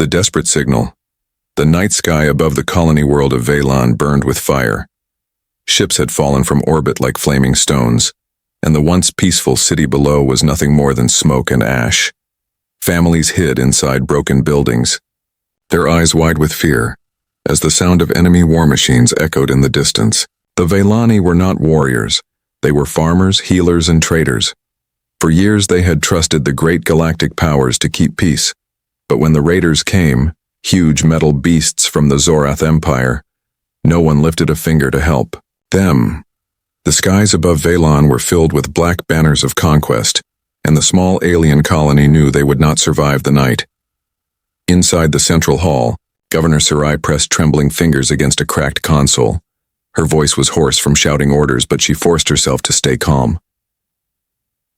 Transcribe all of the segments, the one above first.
The desperate signal. The night sky above the colony world of Velan burned with fire. Ships had fallen from orbit like flaming stones, and the once peaceful city below was nothing more than smoke and ash. Families hid inside broken buildings, their eyes wide with fear, as the sound of enemy war machines echoed in the distance. The Velani were not warriors. They were farmers, healers, and traders. For years they had trusted the great galactic powers to keep peace. But when the raiders came, huge metal beasts from the Zorath Empire, no one lifted a finger to help them. The skies above Velan were filled with black banners of conquest, and the small alien colony knew they would not survive the night. Inside the central hall, Governor Sarai pressed trembling fingers against a cracked console. Her voice was hoarse from shouting orders, but she forced herself to stay calm.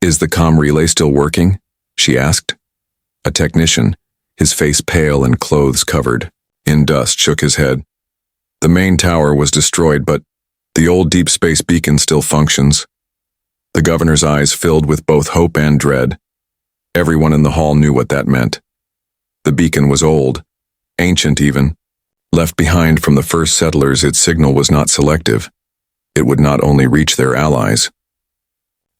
"Is the comm relay still working?" she asked. A technician, his face pale and clothes covered in dust, shook his head. "The main tower was destroyed, but the old deep space beacon still functions." The governor's eyes filled with both hope and dread. Everyone in the hall knew what that meant. The beacon was old, ancient even. Left behind from the first settlers, its signal was not selective. It would not only reach their allies.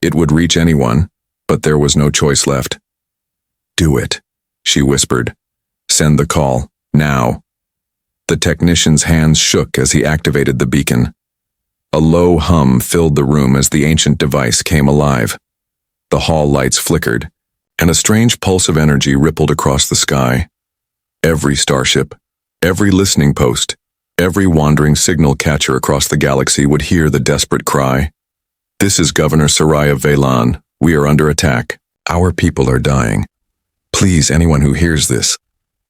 It would reach anyone, but there was no choice left. "Do it," she whispered. "Send the call, now." The technician's hands shook as he activated the beacon. A low hum filled the room as the ancient device came alive. The hall lights flickered, and a strange pulse of energy rippled across the sky. Every starship, every listening post, every wandering signal catcher across the galaxy would hear the desperate cry. "This is Governor Sarai of Velan. We are under attack. Our people are dying. Please, anyone who hears this,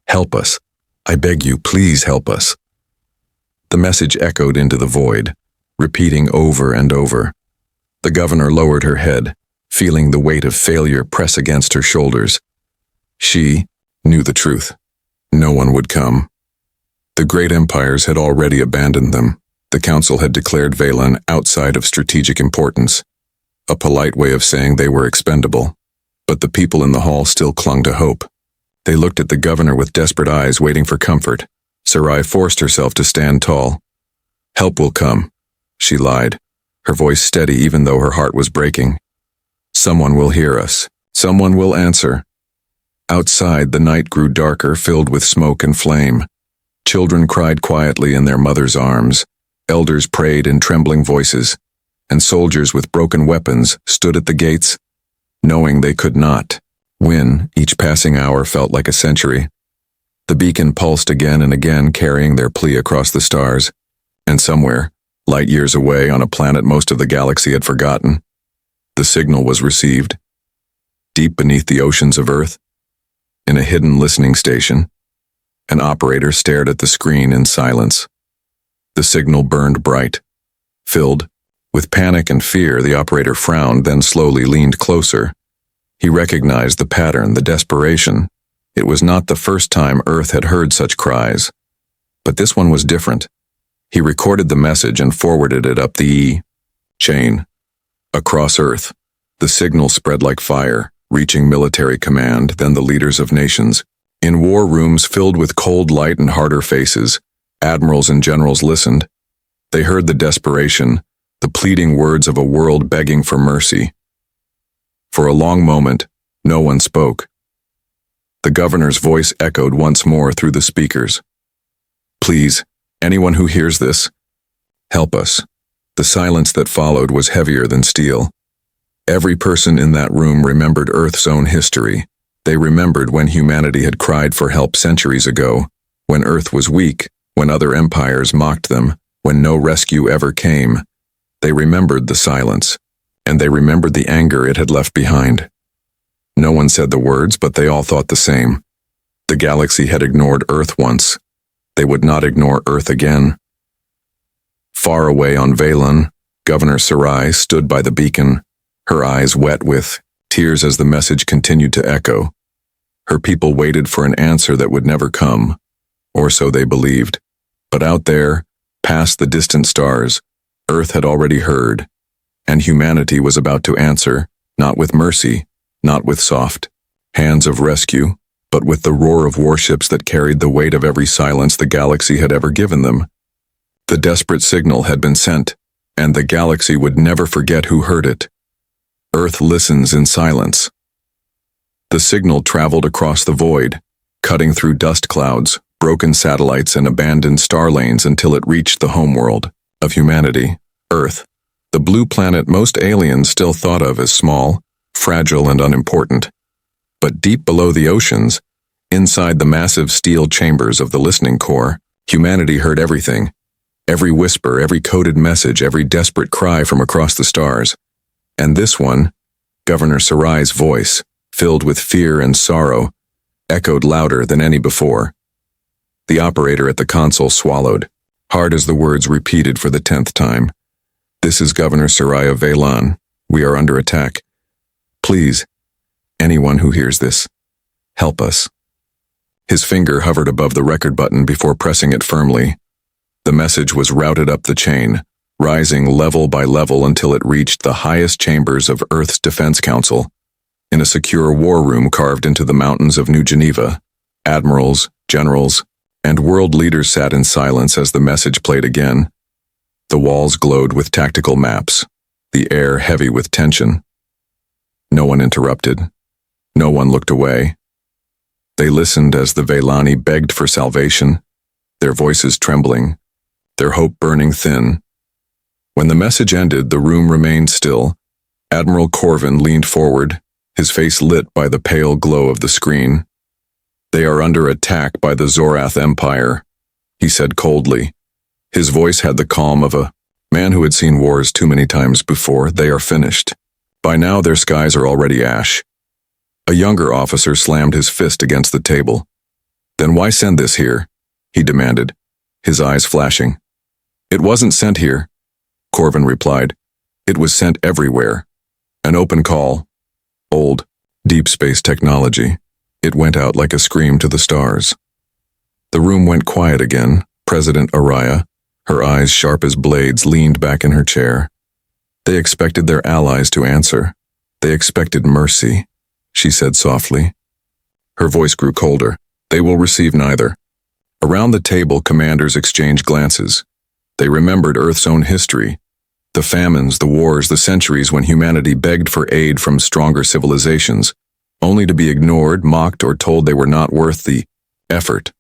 help us. I beg you, please help us." The message echoed into the void, repeating over and over. The governor lowered her head, feeling the weight of failure press against her shoulders. She knew the truth. No one would come. The great empires had already abandoned them. The council had declared Velan outside of strategic importance, a polite way of saying they were expendable. But the people in the hall still clung to hope. They looked at the governor with desperate eyes, waiting for comfort. Sarai forced herself to stand tall. "Help will come," she lied, her voice steady even though her heart was breaking. "Someone will hear us. Someone will answer." Outside, the night grew darker, filled with smoke and flame. Children cried quietly in their mothers' arms. Elders prayed in trembling voices, and soldiers with broken weapons stood at the gates, knowing they could not win. Each passing hour felt like a century. The beacon pulsed again and again, carrying their plea across the stars, and somewhere, light years away on a planet most of the galaxy had forgotten, the signal was received. Deep beneath the oceans of Earth, in a hidden listening station, an operator stared at the screen in silence. The signal burned bright. Filled with panic and fear, the operator frowned, then slowly leaned closer. He recognized the pattern, the desperation. It was not the first time Earth had heard such cries. But this one was different. He recorded the message and forwarded it up the chain. Across Earth, the signal spread like fire, reaching military command, then the leaders of nations. In war rooms filled with cold light and harder faces, admirals and generals listened. They heard the desperation, the pleading words of a world begging for mercy. For a long moment, no one spoke. The governor's voice echoed once more through the speakers. "Please, anyone who hears this, help us." The silence that followed was heavier than steel. Every person in that room remembered Earth's own history. They remembered when humanity had cried for help centuries ago, when Earth was weak, when other empires mocked them, when no rescue ever came. They remembered the silence, and they remembered the anger it had left behind. No one said the words, but they all thought the same. The galaxy had ignored Earth once. They would not ignore Earth again. Far away on Velan, Governor Sarai stood by the beacon, her eyes wet with tears as the message continued to echo. Her people waited for an answer that would never come, or so they believed. But out there, past the distant stars, Earth had already heard, and humanity was about to answer, not with mercy, not with soft hands of rescue, but with the roar of warships that carried the weight of every silence the galaxy had ever given them. The desperate signal had been sent, and the galaxy would never forget who heard it. Earth listens in silence. The signal traveled across the void, cutting through dust clouds, broken satellites, and abandoned star lanes until it reached the homeworld of humanity, Earth, the blue planet most aliens still thought of as small, fragile, and unimportant. But deep below the oceans, inside the massive steel chambers of the listening core, humanity heard everything. Every whisper, every coded message, every desperate cry from across the stars. And this one, Governor Sarai's voice, filled with fear and sorrow, echoed louder than any before. The operator at the console swallowed, hard as the words repeated for the 10th time. "This is Governor Sarai of Velan. We are under attack. Please, anyone who hears this, help us." His finger hovered above the record button before pressing it firmly. The message was routed up the chain, rising level by level until it reached the highest chambers of Earth's Defense Council. In a secure war room carved into the mountains of New Geneva, admirals, generals, and world leaders sat in silence as the message played again. The walls glowed with tactical maps, the air heavy with tension. No one interrupted. No one looked away. They listened as the Velani begged for salvation, their voices trembling, their hope burning thin. When the message ended, the room remained still. Admiral Corvin leaned forward, his face lit by the pale glow of the screen. "They are under attack by the Zorath Empire," he said coldly. His voice had the calm of a man who had seen wars too many times before. "They are finished. By now their skies are already ash." A younger officer slammed his fist against the table. "Then why send this here?" he demanded, his eyes flashing. "It wasn't sent here," Corvin replied. "It was sent everywhere. An open call. Old, deep space technology. It went out like a scream to the stars." The room went quiet again. President Araya, her eyes sharp as blades, leaned back in her chair. They expected their allies to answer. They expected mercy, she said softly. Her voice grew colder. "They will receive neither." Around the table, commanders exchanged glances. They remembered Earth's own history. The famines, the wars, the centuries when humanity begged for aid from stronger civilizations, only to be ignored, mocked, or told they were not worth the effort.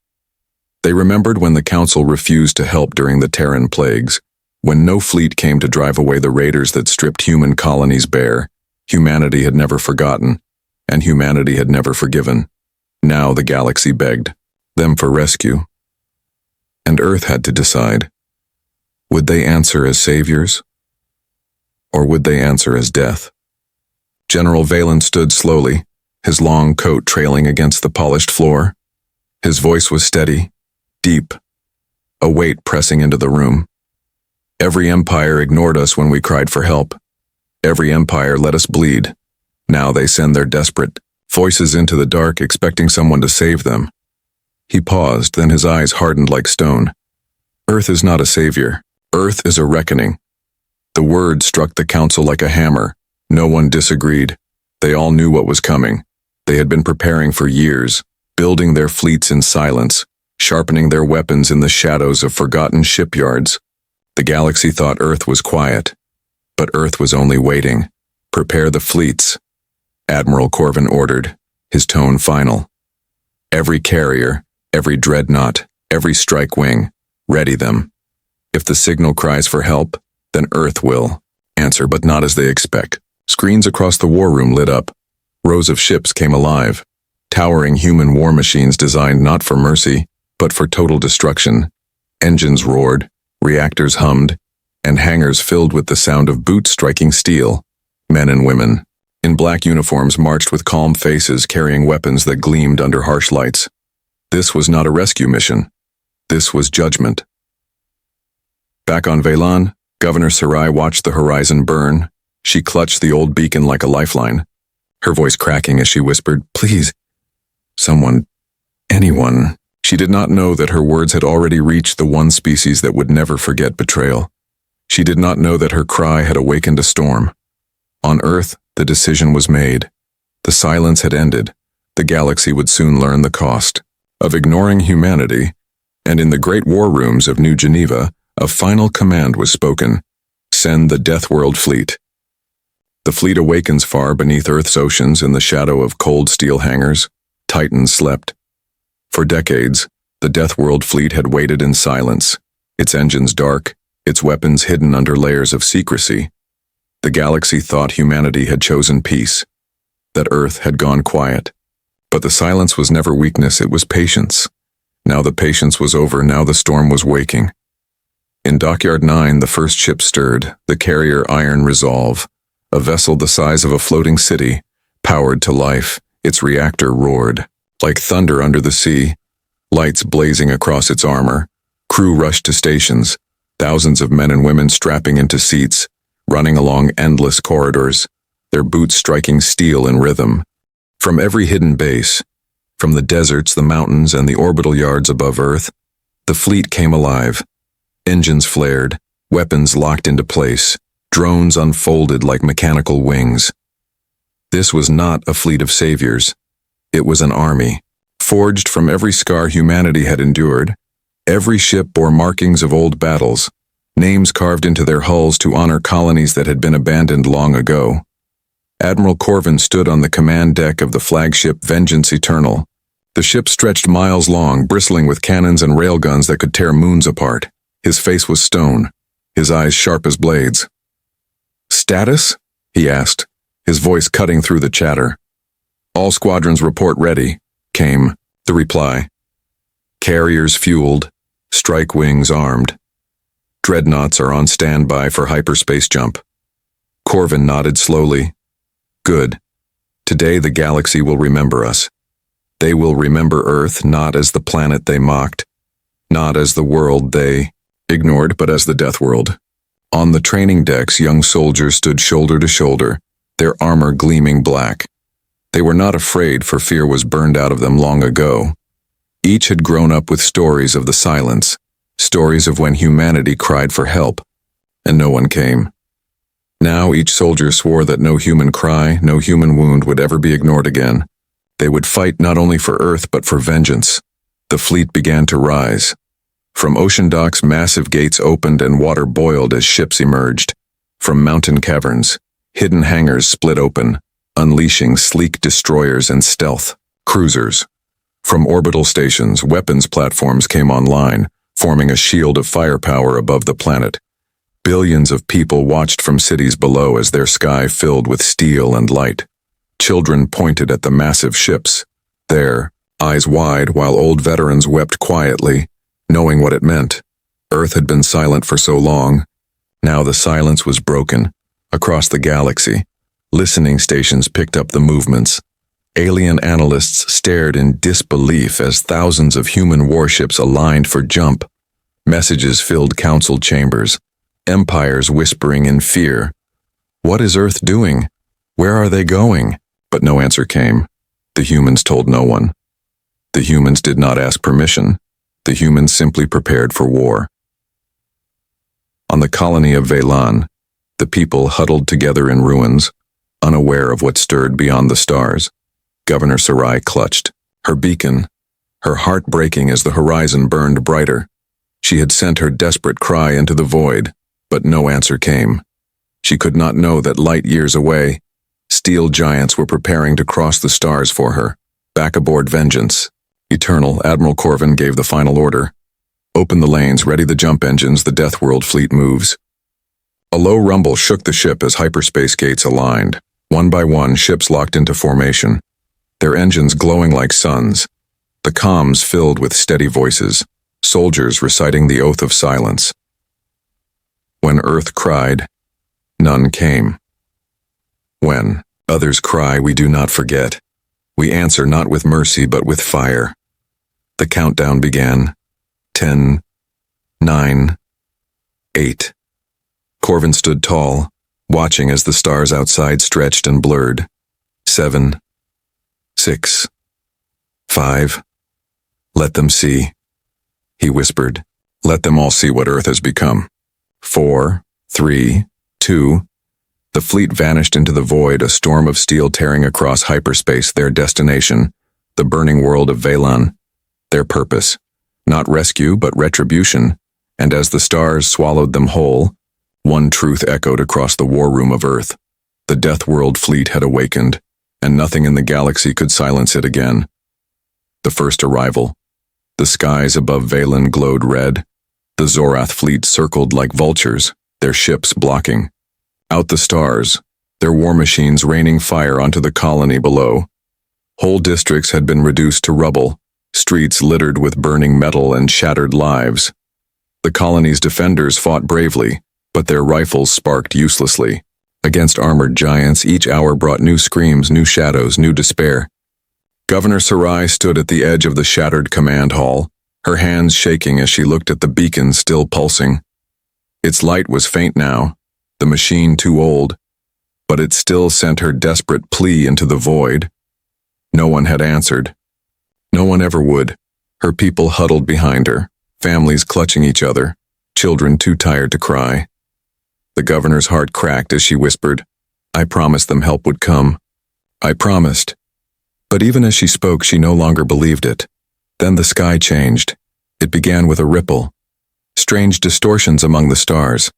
They remembered when the Council refused to help during the Terran plagues, when no fleet came to drive away the raiders that stripped human colonies bare. Humanity had never forgotten, and humanity had never forgiven. Now the galaxy begged them for rescue. And Earth had to decide. Would they answer as saviors? Or would they answer as death? General Valen stood slowly, his long coat trailing against the polished floor. His voice was steady, deep, a weight pressing into the room. "Every empire ignored us when we cried for help. Every empire let us bleed. Now they send their desperate voices into the dark, expecting someone to save them." He paused, then his eyes hardened like stone. "Earth is not a savior. Earth is a reckoning." The word struck the Council like a hammer. No one disagreed. They all knew what was coming. They had been preparing for years, building their fleets in silence, sharpening their weapons in the shadows of forgotten shipyards. The galaxy thought Earth was quiet, but Earth was only waiting. "Prepare the fleets," Admiral Corvin ordered, his tone final. "Every carrier, every dreadnought, every strike wing, ready them. If the signal cries for help, then Earth will answer, but not as they expect." Screens across the war room lit up. Rows of ships came alive, towering human war machines designed not for mercy, but for total destruction. Engines roared, reactors hummed, and hangars filled with the sound of boots striking steel. Men and women, in black uniforms, marched with calm faces, carrying weapons that gleamed under harsh lights. This was not a rescue mission. This was judgment. Back on Velan, Governor Sarai watched the horizon burn. She clutched the old beacon like a lifeline, her voice cracking as she whispered, "Please, someone, anyone." She did not know that her words had already reached the one species that would never forget betrayal. She did not know that her cry had awakened a storm. On Earth, the decision was made. The silence had ended, The galaxy would soon learn the cost of ignoring humanity, and in the great war rooms of New Geneva, a final command was spoken: send the Deathworld fleet. The fleet awakens far beneath Earth's oceans in the shadow of cold steel hangars. Titans slept. For decades, the Deathworld fleet had waited in silence, its engines dark, its weapons hidden under layers of secrecy. The galaxy thought humanity had chosen peace, that Earth had gone quiet. But the silence was never weakness, it was patience. Now the patience was over, now the storm was waking. In Dockyard 9, the first ship stirred, the carrier Iron Resolve, a vessel the size of a floating city, powered to life. Its reactor roared like thunder under the sea, lights blazing across its armor. Crew rushed to stations, thousands of men and women strapping into seats, running along endless corridors, their boots striking steel in rhythm. From every hidden base, from the deserts, the mountains, and the orbital yards above Earth, the fleet came alive. Engines flared, weapons locked into place, drones unfolded like mechanical wings. This was not a fleet of saviors. It was an army, forged from every scar humanity had endured. Every ship bore markings of old battles, names carved into their hulls to honor colonies that had been abandoned long ago. Admiral Corvin stood on the command deck of the flagship Vengeance Eternal. The ship stretched miles long, bristling with cannons and railguns that could tear moons apart. His face was stone, his eyes sharp as blades. "Status?" he asked, his voice cutting through the chatter. "All squadrons report ready," came the reply. "Carriers fueled, strike wings armed. Dreadnoughts are on standby for hyperspace jump." Corvin nodded slowly. "Good. Today the galaxy will remember us. They will remember Earth not as the planet they mocked, not as the world they ignored, but as the Deathworld." On the training decks, young soldiers stood shoulder to shoulder, their armor gleaming black. They were not afraid, for fear was burned out of them long ago. Each had grown up with stories of the silence, stories of when humanity cried for help, and no one came. Now each soldier swore that no human cry, no human wound would ever be ignored again. They would fight not only for Earth but for vengeance. The fleet began to rise. From ocean docks, massive gates opened and water boiled as ships emerged. From mountain caverns, hidden hangars split open, unleashing sleek destroyers and stealth cruisers. From orbital stations, weapons platforms came online, forming a shield of firepower above the planet. Billions of people watched from cities below as their sky filled with steel and light. Children pointed at the massive ships, there, eyes wide, while old veterans wept quietly, knowing what it meant. Earth had been silent for so long. Now the silence was broken. Across the galaxy, listening stations picked up the movements. Alien analysts stared in disbelief as thousands of human warships aligned for jump. Messages filled council chambers, empires whispering in fear. What is Earth doing? Where are they going? But no answer came. The humans told no one. The humans did not ask permission. The humans simply prepared for war. On the colony of Velan, the people huddled together in ruins, unaware of what stirred beyond the stars. Governor Sarai clutched, her beacon, her heart breaking as the horizon burned brighter. She had sent her desperate cry into the void, but no answer came. She could not know that light years away, steel giants were preparing to cross the stars for her. Back aboard Vengeance Eternal, Admiral Corvin gave the final order. "Open the lanes, ready the jump engines, the Deathworld fleet moves." A low rumble shook the ship as hyperspace gates aligned. One by one, ships locked into formation, their engines glowing like suns, the comms filled with steady voices, soldiers reciting the oath of silence. When Earth cried, none came. When others cry, we do not forget. We answer not with mercy but with fire. The countdown began. 10, 9, 8. Corvin stood tall, watching as the stars outside stretched and blurred. 7, 6, 5. Let them see, he whispered. Let them all see what Earth has become. 4, 3, 2. The fleet vanished into the void, a storm of steel tearing across hyperspace, their destination, the burning world of Velan. Their purpose, not rescue but retribution, and as the stars swallowed them whole, one truth echoed across the war room of Earth. The Deathworld fleet had awakened, and nothing in the galaxy could silence it again. The first arrival. The skies above Velan glowed red. The Zorath fleet circled like vultures, their ships blocking. Out the stars, their war machines raining fire onto the colony below. Whole districts had been reduced to rubble, streets littered with burning metal and shattered lives. The colony's defenders fought bravely, but their rifles sparked uselessly. Against armored giants, each hour brought new screams, new shadows, new despair. Governor Sarai stood at the edge of the shattered command hall, her hands shaking as she looked at the beacon still pulsing. Its light was faint now, the machine too old, but it still sent her desperate plea into the void. No one had answered. No one ever would. Her people huddled behind her, families clutching each other, children too tired to cry. The governor's heart cracked as she whispered, "I promised them help would come. I promised." But even as she spoke, she no longer believed it. Then the sky changed. It began with a ripple. Strange distortions among the stars.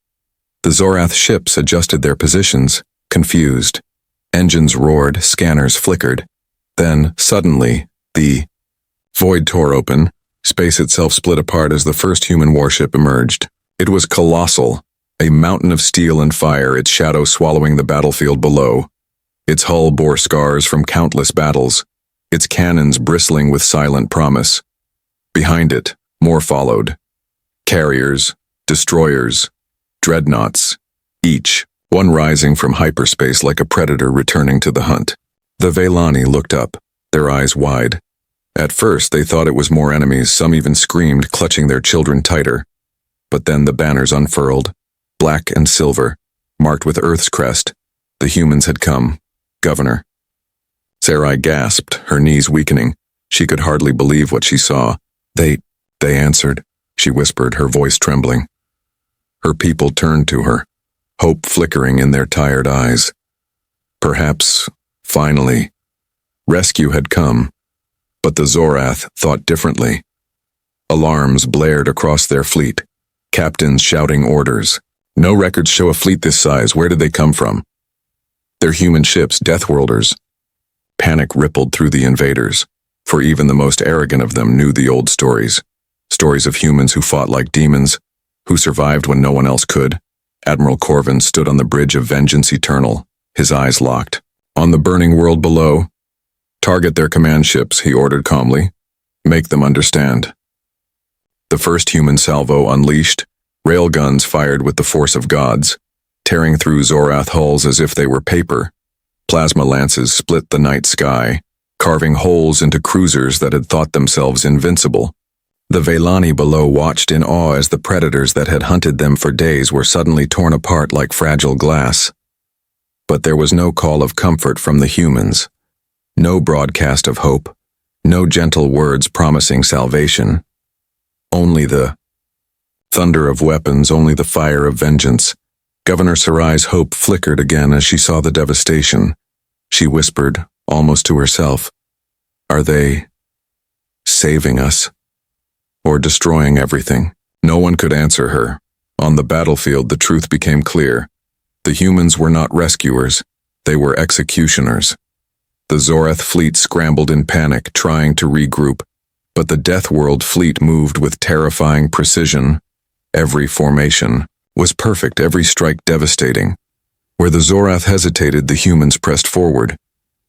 The Zorath ships adjusted their positions, confused. Engines roared, scanners flickered. Then, suddenly, the void tore open. Space itself split apart as the first human warship emerged. It was colossal, a mountain of steel and fire, its shadow swallowing the battlefield below. Its hull bore scars from countless battles, its cannons bristling with silent promise. Behind it, more followed. Carriers, destroyers, dreadnoughts, each, one rising from hyperspace like a predator returning to the hunt. The Velani looked up, their eyes wide. At first, they thought it was more enemies, some even screamed, clutching their children tighter. But then the banners unfurled, black and silver, marked with Earth's crest. The humans had come. Governor. Sarai gasped, her knees weakening. She could hardly believe what she saw. They answered, she whispered, her voice trembling. Her people turned to her, hope flickering in their tired eyes. Perhaps, finally, rescue had come, but the Zorath thought differently. Alarms blared across their fleet, captains shouting orders. No records show a fleet this size. Where did they come from? They're human ships, Deathworlders. Panic rippled through the invaders, for even the most arrogant of them knew the old stories. Stories of humans who fought like demons, who survived when no one else could. Admiral Corvin stood on the bridge of vengeance eternal, his eyes locked. On the burning world below, target their command ships, he ordered calmly. Make them understand. The first human salvo unleashed, railguns fired with the force of gods, tearing through Zorath hulls as if they were paper. Plasma lances split the night sky, carving holes into cruisers that had thought themselves invincible. The Velani below watched in awe as the predators that had hunted them for days were suddenly torn apart like fragile glass. But there was no call of comfort from the humans, no broadcast of hope, no gentle words promising salvation. Only the thunder of weapons, only the fire of vengeance. Governor Sarai's hope flickered again as she saw the devastation. She whispered, almost to herself, "Are they saving us? Or destroying everything?" No one could answer her. On the battlefield, the truth became clear. The humans were not rescuers, they were executioners. The Zorath fleet scrambled in panic, trying to regroup, but the Deathworld fleet moved with terrifying precision. Every formation was perfect, every strike devastating. Where the Zorath hesitated, the humans pressed forward.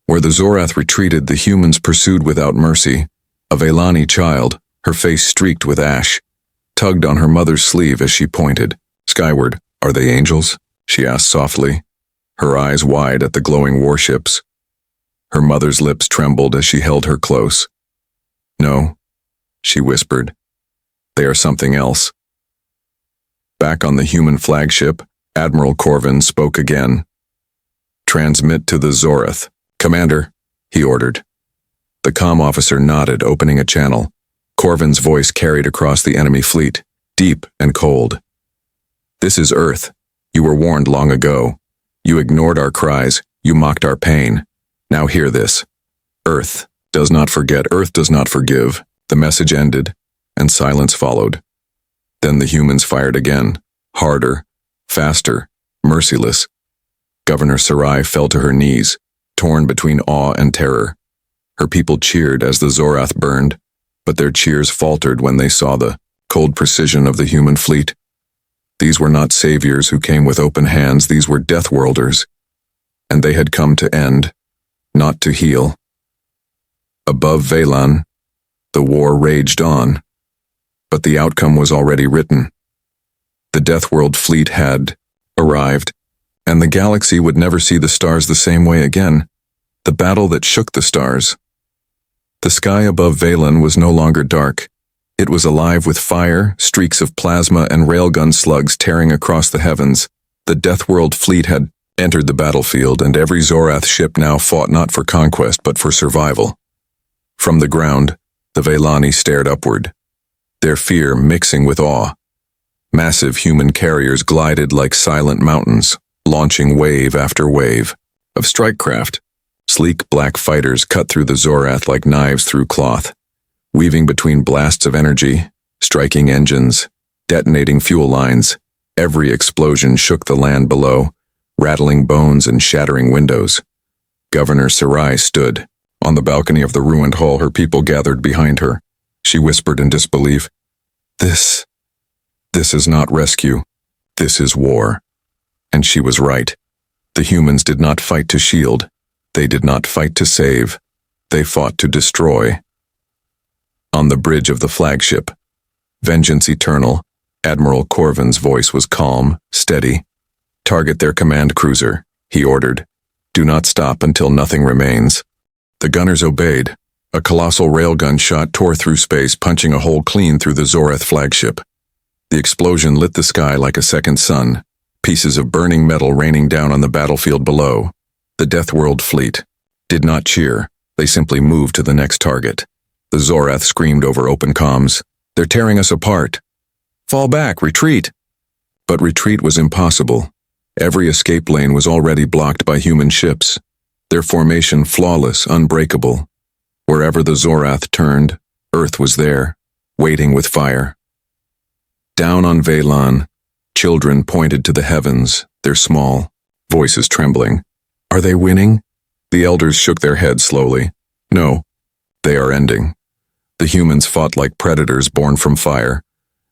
Where the Zorath retreated, the humans pursued without mercy. A Velani child, her face streaked with ash, tugged on her mother's sleeve as she pointed. Skyward. "Are they angels?" she asked softly, her eyes wide at the glowing warships. Her mother's lips trembled as she held her close. "No," she whispered. "They are something else." Back on the human flagship, Admiral Corvin spoke again. "Transmit to the Zorath." "Commander," he ordered. The comm officer nodded, opening a channel. Corvin's voice carried across the enemy fleet, deep and cold. "This is Earth. You were warned long ago. You ignored our cries. You mocked our pain. Now hear this. Earth, Does not forget, Earth does not forgive. The message ended, and silence followed. Then the humans fired again, harder, faster, merciless. Governor Sarai fell to her knees, torn between awe and terror. Her people cheered as the Zorath burned, but their cheers faltered when they saw the cold precision of the human fleet. These were not saviors who came with open hands, these were Deathworlders, and they had come to end, not to heal. Above Velan, the war raged on, but the outcome was already written. The Deathworld fleet had arrived, and the galaxy would never see the stars the same way again. The battle that shook the stars. The sky above Velan was no longer dark. It was alive with fire, streaks of plasma, and railgun slugs tearing across the heavens. The Deathworld fleet had entered the battlefield, and every Zorath ship now fought not for conquest but for survival. From the ground, the Velani stared upward, their fear mixing with awe. Massive human carriers glided like silent mountains, launching wave after wave of strike craft. Sleek black fighters cut through the Zorath like knives through cloth, weaving between blasts of energy, striking engines, detonating fuel lines. Every explosion shook the land below, rattling bones and shattering windows. Governor Sarai stood. On the balcony of the ruined hall, her people gathered behind her. She whispered in disbelief, This is not rescue. This is war." And she was right. The humans did not fight to shield. They did not fight to save. They fought to destroy. On the bridge of the flagship, Vengeance Eternal, Admiral Corvin's voice was calm, steady. "Target their command cruiser," he ordered. "Do not stop until nothing remains." The gunners obeyed. A colossal railgun shot tore through space, punching a hole clean through the Zorath flagship. The explosion lit the sky like a second sun, pieces of burning metal raining down on the battlefield below. The Deathworld fleet did not cheer. They simply moved to the next target. The Zorath screamed over open comms, "They're tearing us apart. Fall back, retreat." But retreat was impossible. Every escape lane was already blocked by human ships, their formation flawless, unbreakable. Wherever the Zorath turned, Earth was there, waiting with fire. Down on Velan, children pointed to the heavens, their small voices trembling. "Are they winning?" The elders shook their heads slowly. "No, they are ending." The humans fought like predators born from fire.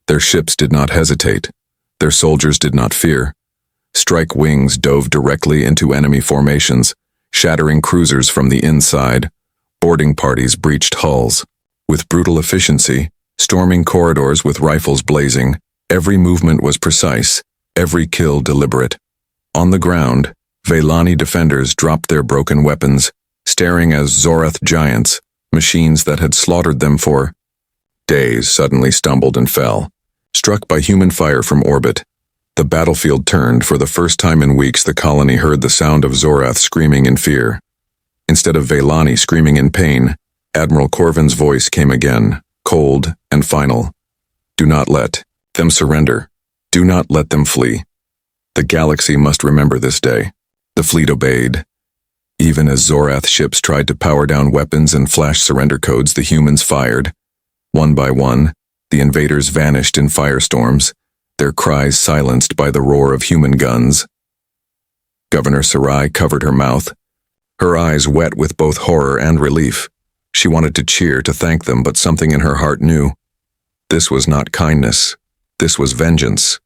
Their ships did not hesitate. Their soldiers did not fear. Strike wings dove directly into enemy formations, shattering cruisers from the inside. Boarding parties breached hulls. With brutal efficiency, storming corridors with rifles blazing, every movement was precise, every kill deliberate. On the ground, Velani defenders dropped their broken weapons, staring as Zorath giants, machines that had slaughtered them for days, suddenly stumbled and fell, struck by human fire from orbit. The battlefield turned. For the first time in weeks, the colony heard the sound of Zorath screaming in fear. Instead of Velani screaming in pain, Admiral Corvin's voice came again, cold and final. "Do not let them surrender. Do not let them flee. The galaxy must remember this day." The fleet obeyed. Even as Zorath ships tried to power down weapons and flash surrender codes, the humans fired. One by one, the invaders vanished in firestorms, their cries silenced by the roar of human guns. Governor Sarai covered her mouth, her eyes wet with both horror and relief. She wanted to cheer, to thank them, but something in her heart knew. This was not kindness. This was vengeance.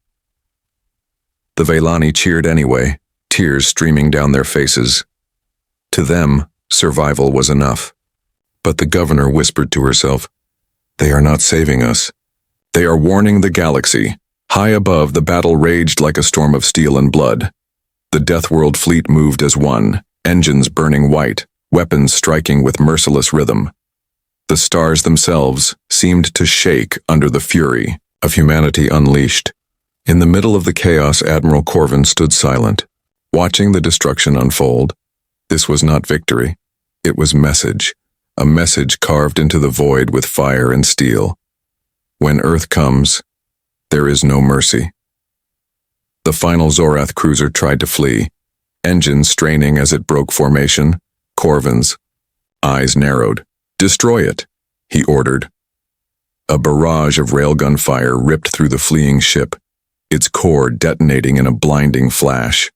The Velani cheered anyway, tears streaming down their faces. To them, survival was enough. But the governor whispered to herself, "They are not saving us. They are warning the galaxy." High above, the battle raged like a storm of steel and blood. The Deathworld fleet moved as one, engines burning white, weapons striking with merciless rhythm. The stars themselves seemed to shake under the fury of humanity unleashed. In the middle of the chaos, Admiral Corvin stood silent, watching the destruction unfold. This was not victory. It was message, a message carved into the void with fire and steel. When Earth comes, there is no mercy. The final Zorath cruiser tried to flee, engines straining as it broke formation. Corvin's eyes narrowed. Destroy it, he ordered. A barrage of railgun fire ripped through the fleeing ship, its core detonating in a blinding flash.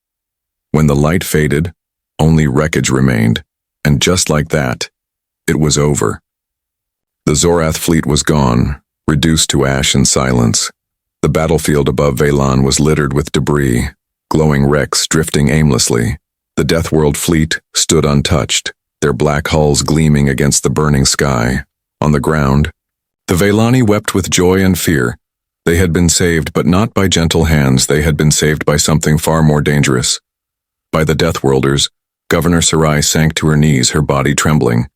When the light faded, only wreckage remained, and just like that, it was over. The Zorath fleet was gone, reduced to ash and silence. The battlefield above Velan was littered with debris, glowing wrecks drifting aimlessly. The Deathworld fleet stood untouched, their black hulls gleaming against the burning sky. On the ground, the Velani wept with joy and fear. They had been saved, but not by gentle hands. They had been saved by something far more dangerous. By the Deathworlders. Governor Sarai sank to her knees, her body trembling.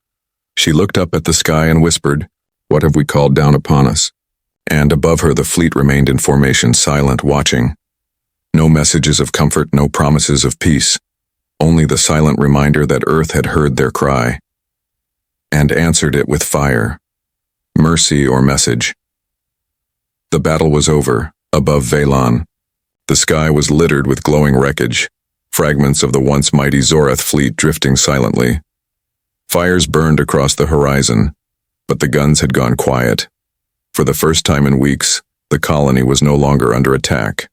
She looked up at the sky and whispered, "What have we called down upon us?" And above her the fleet remained in formation, silent, watching. No messages of comfort, no promises of peace. Only the silent reminder that Earth had heard their cry and answered it with fire. Mercy or message. The battle was over, above Velan. The sky was littered with glowing wreckage, fragments of the once mighty Zorath fleet drifting silently. Fires burned across the horizon, but the guns had gone quiet. For the first time in weeks, the colony was no longer under attack.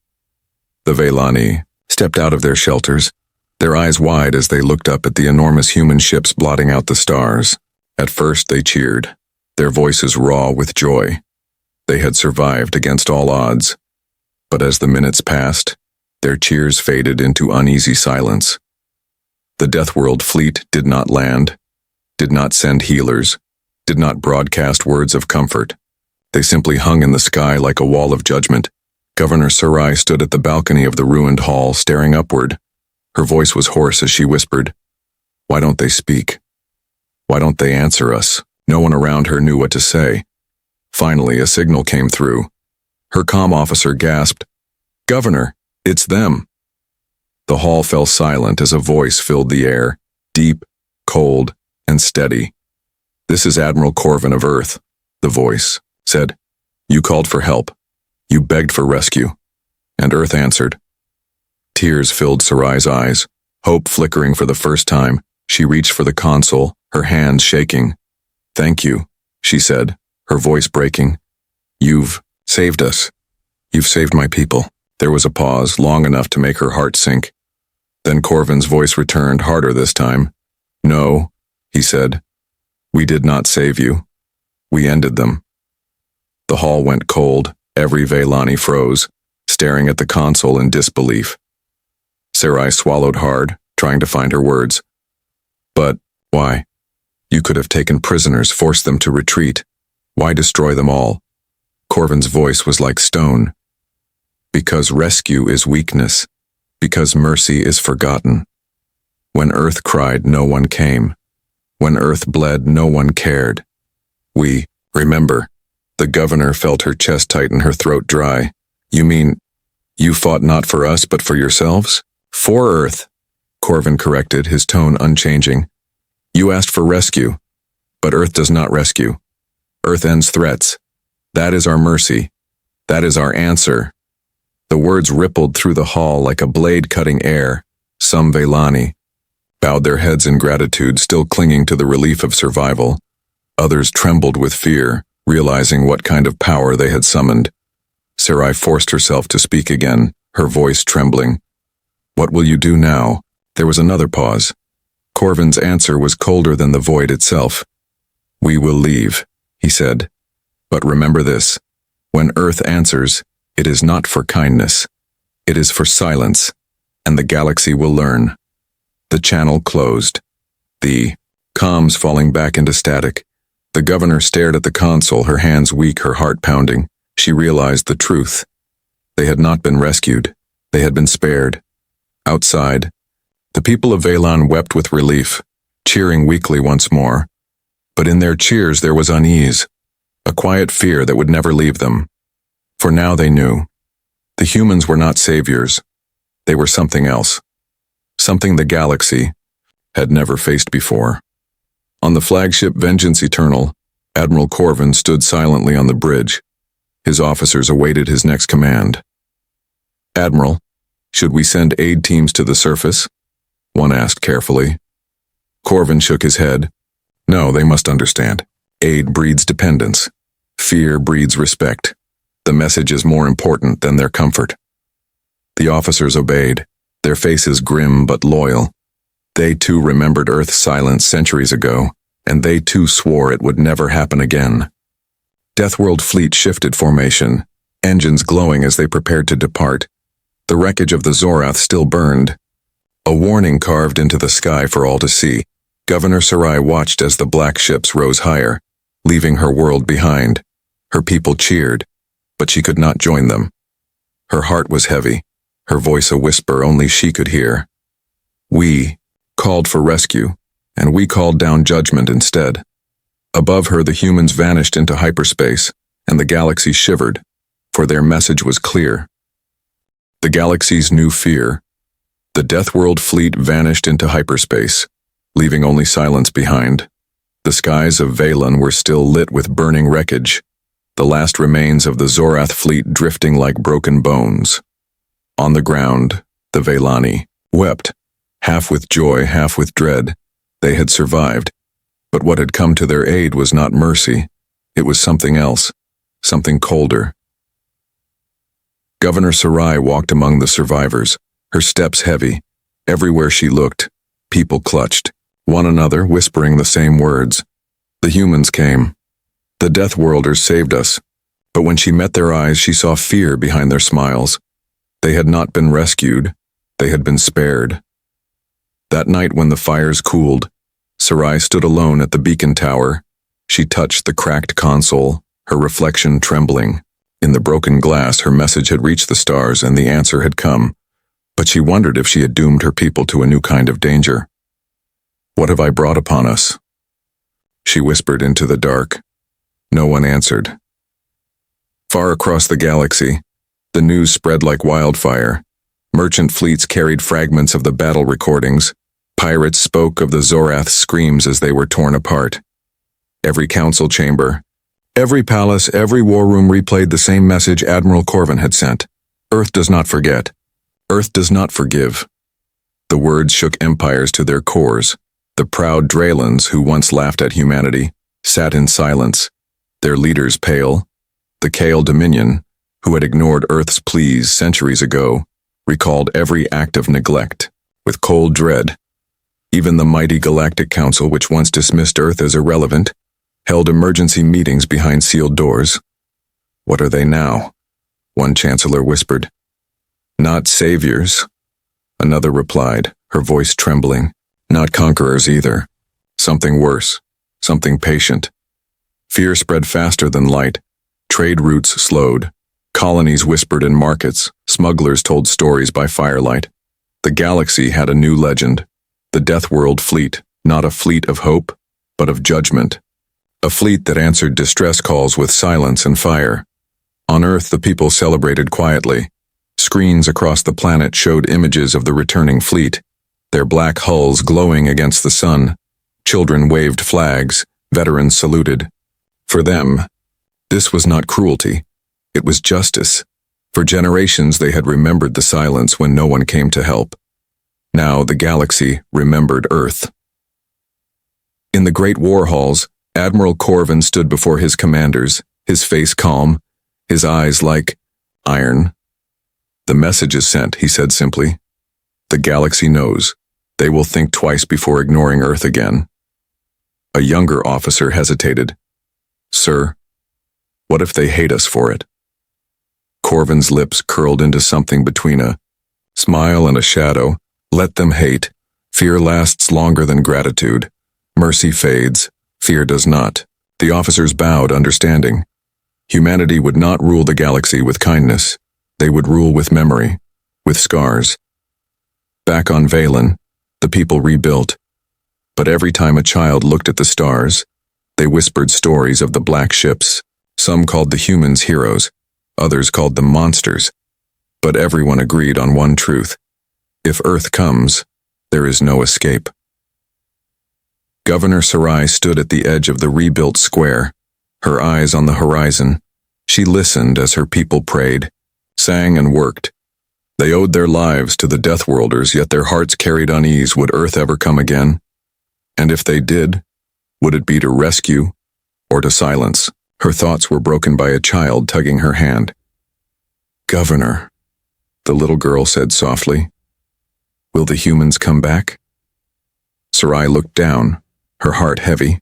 The Velani stepped out of their shelters, their eyes wide as they looked up at the enormous human ships blotting out the stars. At first they cheered, their voices raw with joy. They had survived against all odds. But as the minutes passed, their cheers faded into uneasy silence. The Deathworld fleet did not land, did not send healers, did not broadcast words of comfort. They simply hung in the sky like a wall of judgment. Governor Sarai stood at the balcony of the ruined hall, staring upward. Her voice was hoarse as she whispered, "Why don't they speak? Why don't they answer us?" No one around her knew what to say. Finally, a signal came through. Her comm officer gasped, "Governor, it's them." The hall fell silent as a voice filled the air, deep, cold, and steady. "This is Admiral Corvin of Earth," the voice said. "You called for help. You begged for rescue." And Earth answered. Tears filled Sarai's eyes, hope flickering for the first time. She reached for the console, her hands shaking. "Thank you," she said, her voice breaking. "You've saved us. You've saved my people." There was a pause, long enough to make her heart sink. Then Corvin's voice returned, harder this time. "No," he said. "We did not save you. We ended them." The hall went cold. Every Velani froze, staring at the console in disbelief. Sarai swallowed hard, trying to find her words. "But why? You could have taken prisoners, forced them to retreat. Why destroy them all?" Corvin's voice was like stone. "Because rescue is weakness. Because mercy is forgotten. When Earth cried, no one came. When Earth bled, no one cared. We remember." The governor felt her chest tighten, her throat dry. "You mean, you fought not for us, but for yourselves?" "For Earth," Corvin corrected, his tone unchanging. "You asked for rescue, but Earth does not rescue. Earth ends threats. That is our mercy. That is our answer." The words rippled through the hall like a blade cutting air. Some Velani bowed their heads in gratitude, still clinging to the relief of survival. Others trembled with fear, realizing what kind of power they had summoned. Sarai forced herself to speak again, her voice trembling. "What will you do now?" There was another pause. Corvin's answer was colder than the void itself. "We will leave," he said. "But remember this. When Earth answers, it is not for kindness. It is for silence, and the galaxy will learn." The channel closed. The comms falling back into static. The governor stared at the console, her hands weak, her heart pounding. She realized the truth. They had not been rescued. They had been spared. Outside, the people of Velan wept with relief, cheering weakly once more. But in their cheers there was unease, a quiet fear that would never leave them. For now they knew. The humans were not saviors. They were something else. Something the galaxy had never faced before. On the flagship Vengeance Eternal, Admiral Corvin stood silently on the bridge. His officers awaited his next command. "Admiral, should we send aid teams to the surface?" one asked carefully. Corvin shook his head. No, they must understand. Aid breeds dependence. Fear breeds respect. The message is more important than their comfort. The officers obeyed, their faces grim but loyal. They too remembered Earth's silence centuries ago, and they too swore it would never happen again. Deathworld fleet shifted formation, engines glowing as they prepared to depart. The wreckage of the Zorath still burned. A warning carved into the sky for all to see. Governor Sarai watched as the black ships rose higher, leaving her world behind. Her people cheered, but she could not join them. Her heart was heavy, her voice a whisper only she could hear. We called for rescue, and we called down judgment instead. Above her the humans vanished into hyperspace, and the galaxy shivered, for their message was clear. The galaxy's new fear. The Deathworld fleet vanished into hyperspace, leaving only silence behind. The skies of Vaylon were still lit with burning wreckage, the last remains of the Zorath fleet drifting like broken bones. On the ground, the Vaylani wept, half with joy, half with dread. They had survived, but what had come to their aid was not mercy. It was something else, something colder. Governor Sarai walked among the survivors, her steps heavy. Everywhere she looked, people clutched, one another whispering the same words. The humans came. The Deathworlders saved us, but when she met their eyes, she saw fear behind their smiles. They had not been rescued, they had been spared. That night when the fires cooled, Sarai stood alone at the beacon tower. She touched the cracked console, her reflection trembling. In the broken glass, her message had reached the stars and the answer had come, but she wondered if she had doomed her people to a new kind of danger. What have I brought upon us? She whispered into the dark. No one answered. Far across the galaxy, the news spread like wildfire. Merchant fleets carried fragments of the battle recordings. Pirates spoke of the Zorath's screams as they were torn apart. Every council chamber, every palace, every war room replayed the same message Admiral Corvin had sent. Earth does not forget. Earth does not forgive. The words shook empires to their cores. The proud Draylans, who once laughed at humanity, sat in silence, their leaders pale. The Kael Dominion, who had ignored Earth's pleas centuries ago, recalled every act of neglect with cold dread. Even the mighty Galactic Council, which once dismissed Earth as irrelevant, held emergency meetings behind sealed doors. What are they now? One chancellor whispered. Not saviors. Another replied, her voice trembling. Not conquerors either. Something worse. Something patient. Fear spread faster than light. Trade routes slowed. Colonies whispered in markets. Smugglers told stories by firelight. The galaxy had a new legend. The Deathworld fleet, not a fleet of hope, but of judgment. A fleet that answered distress calls with silence and fire. On Earth, the people celebrated quietly. Screens across the planet showed images of the returning fleet, their black hulls glowing against the sun. Children waved flags, veterans saluted. For them, this was not cruelty. It was justice. For generations they had remembered the silence when no one came to help. Now the galaxy remembered Earth. In the great war halls, Admiral Corvin stood before his commanders, his face calm, his eyes like iron. The message is sent, he said simply. The galaxy knows. They will think twice before ignoring Earth again. A younger officer hesitated. Sir, what if they hate us for it? Corvin's lips curled into something between a smile and a shadow. Let them hate. Fear lasts longer than gratitude. Mercy fades. Fear does not. The officers bowed, understanding. Humanity would not rule the galaxy with kindness. They would rule with memory, with scars. Back on Vaylon, the people rebuilt. But every time a child looked at the stars, they whispered stories of the black ships. Some called the humans heroes, others called them monsters. But everyone agreed on one truth. If Earth comes, there is no escape. Governor Sarai stood at the edge of the rebuilt square, her eyes on the horizon. She listened as her people prayed, sang and worked. They owed their lives to the Deathworlders, yet their hearts carried unease. Would Earth ever come again? And if they did, Would it be to rescue or to silence? Her thoughts were broken by a child tugging her hand. "Governor," the little girl said softly. "Will the humans come back?" Sarai looked down, her heart heavy.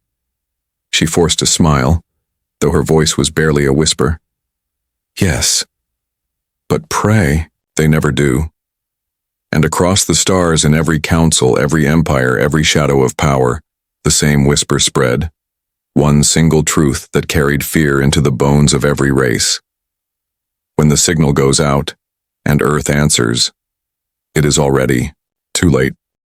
She forced a smile, though her voice was barely a whisper. "Yes. But pray, they never do." And across the stars in every council, every empire, every shadow of power, the same whisper spread, one single truth that carried fear into the bones of every race. When the signal goes out, and Earth answers, it is already too late.